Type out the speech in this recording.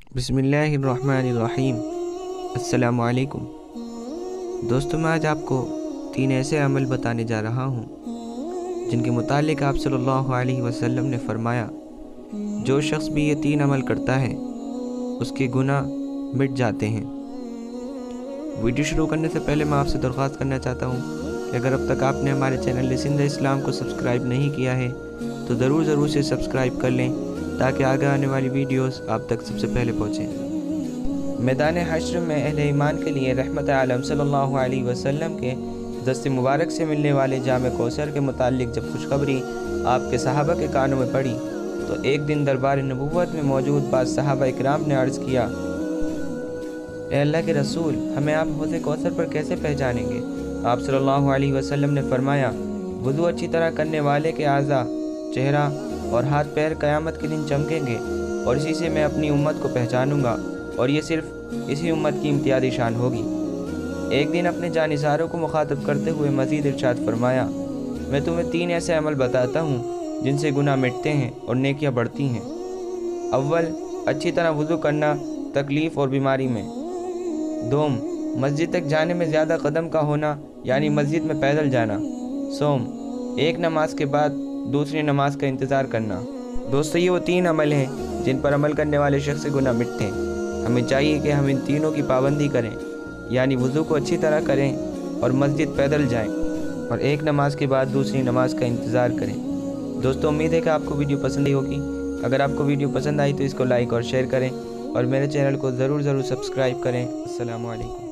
बिस्मिल्लाहिर्रहमानिर्रहीम। अस्सलामु अलैकुम। दोस्तों, मैं आज आपको 3 ऐसे अमल बताने जा रहा हूँ जिनके मुतालिक आप सल्लल्लाहु अलैहि वसल्लम ने फरमाया, जो शख्स भी ये 3 अमल करता है उसके गुनाह मिट जाते हैं। वीडियो शुरू करने से पहले मैं आपसे दरख्वास्त करना चाहता हूँ कि अगर अब तक आपने हमारे चैनल लिसिंद इस्लाम को सब्सक्राइब नहीं किया है तो ज़रूर से सब्सक्राइब कर लें ताकि आगे आने वाली वीडियोस आप तक सबसे पहले पहुँचें। मैदान हश्र में अहले ईमान के लिए रहमत आलम सल्लल्लाहु अलैहि वसल्लम के दस्ते मुबारक से मिलने वाले जाम कौसर के मुतालिक जब खुशखबरी आपके सहाबा के कानों में पड़ी तो एक दिन दरबार नबूवत में मौजूद बाज़ सहाबा इकराम ने अर्ज़ किया, ए अल्लाह के रसूल, हमें आप हौज़ कौसर पर कैसे पहचानेंगे? आप सल्लल्लाहु अलैहि वसल्लम ने फरमाया, वुज़ू अच्छी तरह करने वाले के आज़ा, चेहरा और हाथ पैर क़यामत के दिन चमकेंगे और इसी से मैं अपनी उम्मत को पहचानूंगा और ये सिर्फ इसी उम्मत की इम्तियाज़ी शान होगी। एक दिन अपने जानिसारों को मुखातब करते हुए मज़ीद इरशाद फरमाया, मैं तुम्हें 3 ऐसे अमल बताता हूँ जिनसे गुनाह मिटते हैं और नेकियां बढ़ती हैं। अव्वल, अच्छी तरह वुज़ू करना तकलीफ़ और बीमारी में। दोम, मस्जिद तक जाने में ज़्यादा कदम का होना यानी मस्जिद में पैदल जाना। सोम, एक नमाज के बाद दूसरी नमाज का इंतज़ार करना। दोस्तों, ये वो 3 अमल हैं जिन पर अमल करने वाले शख्स से गुनाह मिटते हैं। हमें चाहिए कि हम इन तीनों की पाबंदी करें, यानी वुज़ू को अच्छी तरह करें और मस्जिद पैदल जाएं और एक नमाज के बाद दूसरी नमाज का इंतज़ार करें। दोस्तों, उम्मीद है कि आपको वीडियो पसंद आई होगी। अगर आपको वीडियो पसंद आई तो इसको लाइक और शेयर करें और मेरे चैनल को ज़रूर सब्सक्राइब करें। अस्सलामु अलैकुम।